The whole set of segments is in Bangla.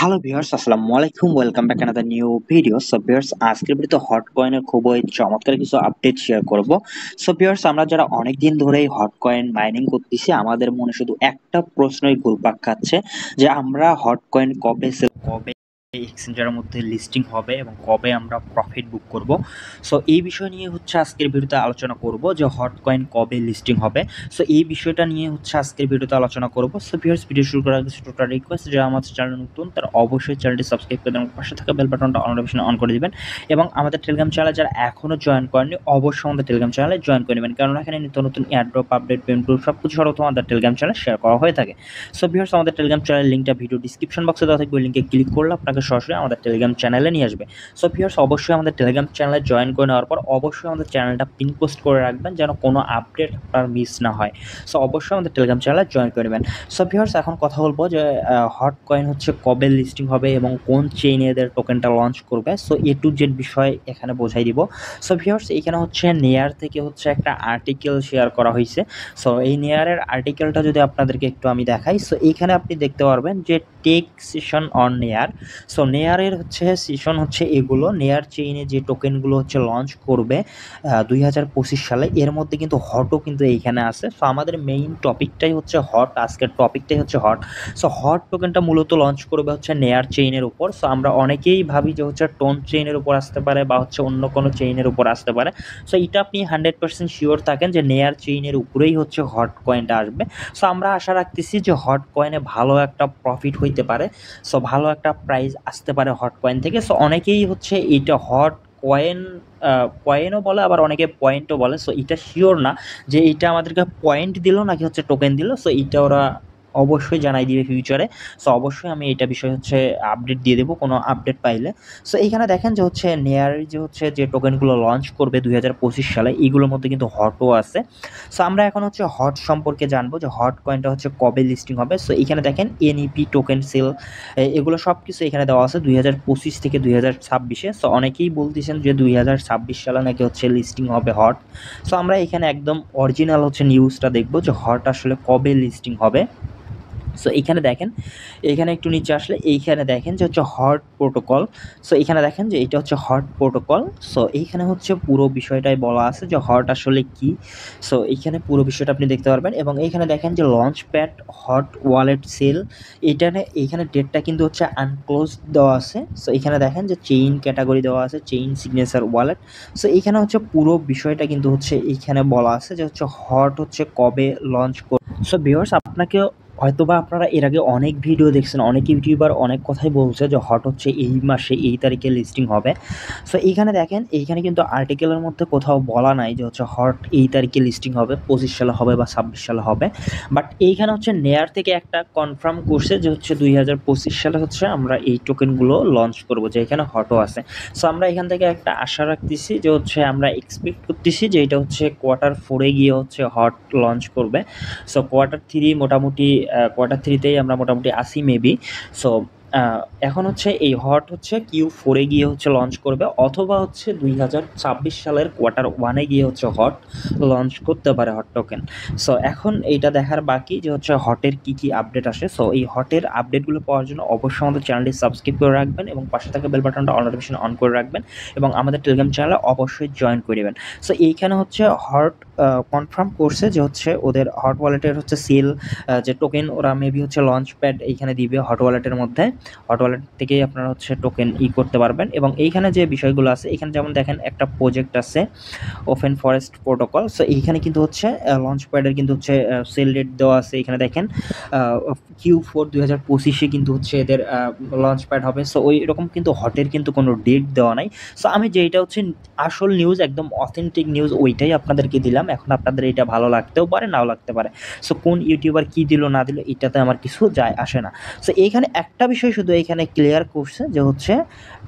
হ্যালো ভিউয়ার্স, আসসালামু আলাইকুম। Welcome back another new video. So viewers, আজকের ভিডিওতে হট কয়েনের খুবই চমৎকার কিছু আপডেট শেয়ার করব। সো ভিউয়ার্স, আমরা যারা অনেক দিন ধরেই হট কয়েন মাইনিং করতেছি, আমাদের মনে শুধু একটা প্রশ্নই ঘুরপাক খাচ্ছে যে আমরা হট কয়েন কবে সেল, কবে এক্সচেঞ্জের মধ্যে লিস্টিং হবে এবং কবে আমরা প্রফিট বুক করব। সো এই বিষয় নিয়ে হচ্ছে আজকের ভিডিওতে আলোচনা করব যে হট কয়েন কবে লিস্টিং হবে। সো এই বিষয়টা নিয়ে হচ্ছে আজকের ভিডিওতে আলোচনা করব। সো ভিউয়ার্স, ভিডিও শুরু করার আগে ছোট্ট রিকোয়েস্ট, যারা আমাদের চ্যানেল নতুন তারা অবশ্যই চ্যানেলটি সাবস্ক্রাইব করে দেবেন, পাশে থাকা বেল বাটনটা অন নোটিফিকেশন অন করে দিবেন এবং আমাদের টেলিগ্রাম চ্যানেলে যারা এখনো জয়েন করেননি অবশ্যই আমাদের টেলিগ্রাম চ্যানেলে জয়েন করে নেবেন, কারণ এখানে নিত্য নতুন এয়ারড্রপ আপডেট পেমেন্ট প্রুফ সব কিছু সর্বপ্রথম আমাদের টেলিগ্রাম চ্যানেলে শেয়ার করা হয়ে থাকে। সো ভিউয়ার্স, আমাদের টেলিগ্রাম চ্যানেলের লিঙ্কটা ভিডিও ডিসক্রিপশন বক্সে দেওয়া থাকবে, ওই লিঙ্কে ক্লিক করলে আপনাকে সরাসরি আমাদের টেলিগ্রাম চ্যানেলে নিয়ে আসবে। সো ভিউয়ার্স, অবশ্যই আমাদের টেলিগ্রাম চ্যানেলে জয়েন করে নেওয়ার পর অবশ্যই আমাদের চ্যানেলটা পিন পোস্ট করে রাখবেন যেন কোনো আপডেট আপনার মিস না হয়। সো অবশ্যই আমাদের টেলিগ্রাম চ্যানেলে জয়েন করে নেবেন। সো ভিউয়ার্স, এখন কথা বলবো যে হট কয়েন হচ্ছে কবে লিস্টিং হবে এবং কোন চেইনে এদের টোকেনটা লঞ্চ করবে। সো এ টু জেড বিষয় এখানে বোঝাই দিব। সো ভিউয়ার্স, এইখানে হচ্ছে নেয়ার থেকে হচ্ছে একটা আর্টিকেল শেয়ার করা হয়েছে। সো এই নেয়ারের আর্টিকেলটা যদি আপনাদেরকে একটু আমি দেখাই, সো এইখানে আপনি দেখতে পারবেন যে টেক সেশন অন নেয়ার। সো নেয়ারের হচ্ছে সেশন হচ্ছে এগুলো, নেয়ার চেইনে যে টোকেনগুলো হচ্ছে লঞ্চ করবে 2025 সালে, এর মধ্যে কিন্তু হটও কিন্তু এইখানে আছে। সো আমাদের মেইন টপিকটাই হচ্ছে হট, আজকের টপিকটাই হচ্ছে হট। সো হট টোকেনটা মূলত লঞ্চ করবে হচ্ছে নেয়ার চেইনের উপর। সো আমরা অনেকেই ভাবি যে হচ্ছে টোন চেইনের উপর আসতে পারে বা হচ্ছে অন্য কোনো চেইনের উপর আসতে পারে। সো এটা আপনি 100% শিওর থাকেন যে নেয়ার চেইনের উপরেই হচ্ছে হট কয়েনটা আসবে। সো আমরা আশা রাখতেছি যে হট কয়েনে ভালো একটা প্রফিট হইতে পারে। সো ভালো একটা প্রাইস আসতে পারে হট কয়েন থেকে। সো অনেকেই হচ্ছে এইটা হট কয়েন কয়েনও বলে, আবার অনেকে পয়েন্টও বলে। সো এটা শিওর না যে এইটা আমাদেরকে পয়েন্ট দিল নাকি হচ্ছে টোকেন দিল। সো এইটা ওরা অবশ্যই জানাই দিবে ফিউচারে। সো অবশ্যই আমি এটা বিষয়ে হচ্ছে আপডেট দিয়ে দেবো কোনো আপডেট পাইলে। সো এইখানে দেখেন যে হচ্ছে নেয়ার যে হচ্ছে যে টোকেনগুলো লঞ্চ করবে 2025 সালে, এইগুলোর মধ্যে কিন্তু হটও আছে। সো আমরা এখন হচ্ছে হট সম্পর্কে জানবো যে হট কয়েনটা হচ্ছে কবে লিস্টিং হবে। সো এখানে দেখেন এনইপি টোকেন সেল, এগুলো সব কিছু এখানে দেওয়া আছে 2025 থেকে 2026-এ। সো অনেকেই বলতেছেন যে 2026 সালে নাকি হচ্ছে লিস্টিং হবে হট। সো আমরা এখানে একদম অরিজিনাল হচ্ছে নিউজটা দেখবো যে হট আসলে কবে লিস্টিং হবে। সো এইখানে দেখেন, এইখানে একটু নিচে আসলে এইখানে দেখেন যে হচ্ছে হট প্রোটোকল। সো এইখানে দেখেন যে এটা হচ্ছে হট প্রোটোকল। সো এইখানে হচ্ছে পুরো বিষয়টাই বলা আছে যে হট আসলে কি। সো এইখানে পুরো বিষয়টা আপনি দেখতে পারবেন এবং এইখানে দেখেন যে launch pad hot wallet sale, এইখানে ডেটটা কিন্তু হচ্ছে আনক্লোজ দেওয়া আছে। সো এখানে দেখেন যে চেইন ক্যাটাগরি দেওয়া আছে, চেইন সিগনেচার ওয়ালেট। সো এইখানে হচ্ছে পুরো বিষয়টা কিন্তু হচ্ছে এইখানে বলা আছে যে হচ্ছে হট হচ্ছে কবে লঞ্চ করবে। সো ভিউয়ার্স, আপনাকে হয়তোবা আপনারা এর আগে অনেক ভিডিও দেখছেন, অনেক ইউটিউবার অনেক কথাই বলছে যে হট হচ্ছে এই মাসে এই তারিখে লিস্টিং হবে। সো এইখানে দেখেন, এইখানে কিন্তু আর্টিকেলের মধ্যে কোথাও বলা নাই যে হচ্ছে হট এই তারিখে লিস্টিং হবে, 25 সালে হবে বা 26 সালে হবে। বাট এইখানে হচ্ছে নেয়ার থেকে একটা কনফার্ম করছে যে হচ্ছে 2025 সালে হচ্ছে আমরা এই টোকেনগুলো লঞ্চ করবো, যে এখানে হটও আছে। সো আমরা এখান থেকে একটা আশা রাখতেছি যে হচ্ছে আমরা এক্সপেক্ট করতেছি যে এটা হচ্ছে Q4-এ গিয়ে হচ্ছে হট লঞ্চ করবে। সো Q3 মোটামুটি Q3-তেই আমরা মোটামুটি আসি মেবি। সো এখন হচ্ছে এই হট হচ্ছে Q4-এ গিয়ে হচ্ছে লঞ্চ করবে, অথবা হচ্ছে 2026 সালের Q1-এ গিয়ে হচ্ছে হট লঞ্চ করতে পারে হট টোকেন। সো এখন এইটা দেখার বাকি যে হচ্ছে হটের কী আপডেট আসে। সো এই হটের আপডেটগুলো পাওয়ার জন্য অবশ্যই আমাদের চ্যানেলটি সাবস্ক্রাইব করে রাখবেন এবং পাশে থাকা বেল বাটনটা অল নোটিফিকেশন অন করে রাখবেন এবং আমাদের টেলিগ্রাম চ্যানেলে অবশ্যই জয়েন করে নেবেন। সো এইখানে হচ্ছে হট কনফার্ম করছে যে হচ্ছে ওদের হট ওয়ালেটের হচ্ছে সেল যে টোকেন ওরা মেবি হচ্ছে লঞ্চ প্যাড এইখানে দিবে হট ওয়ালেটের মধ্যে। হট ওয়ালেট থেকেই আপনারা হচ্ছে টোকেন করতে পারবেন এবং এইখানে যে বিষয়গুলো আছে, এখানে যেমন দেখেন একটা প্রজেক্ট আছে ওপেন ফরেস্ট প্রোটোকল। সো এইখানে কিন্তু হচ্ছে লঞ্চ প্যাডের কিন্তু হচ্ছে সেল ডেট দেওয়া আছে। এখানে দেখেন Q4 2025-এ কিন্তু হচ্ছে এদের লঞ্চ প্যাড হবে। সো ওই রকম কিন্তু হটের কিন্তু কোনো ডেট দেওয়া নাই। সো আমি যেইটা হচ্ছে আসল নিউজ, একদম অথেন্টিক নিউজ, ওইটাই আপনাদেরকে দিলাম। এখন আপনাদের এটা ভালো লাগতেও পারে, নাও লাগতে পারে। সো কোন ইউটিউবার কী দিল না দিল এটাতে আমার কিছু যায় আসে না। সো এইখানে একটা বিষয় শুধু এইখানে ক্লিয়ার করছে যে হচ্ছে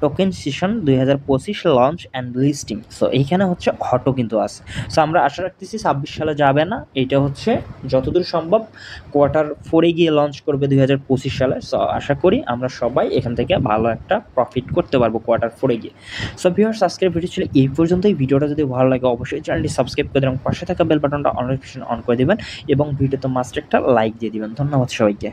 token session 2025 launch and listing. So এইখানে হচ্ছে হটও কিন্তু আছে। সো আমরা আশা রাখতেছি 26 সালে যাবে না, এইটা হচ্ছে যতদূর সম্ভব Q4-এ গিয়ে লঞ্চ করবে 2025 সালে। সো আশা করি আমরা সবাই এখান থেকে ভালো একটা প্রফিট করতে পারবো Q4-এ গিয়ে। সো ভিউয়ার্স, আজকের ভিডিও ছিল এই পর্যন্তই। ভিডিওটা যদি ভালো লাগে অবশ্যই চ্যানেলটি সাবস্ক্রাইব করে দেবেন, পাশে থাকা বেল বাটনটা অন নোটিফিকেশন অন করে দেবেন এবং ভিডিওতে মাস্ট একটা লাইক দিয়ে দিবেন। ধন্যবাদ সবাইকে।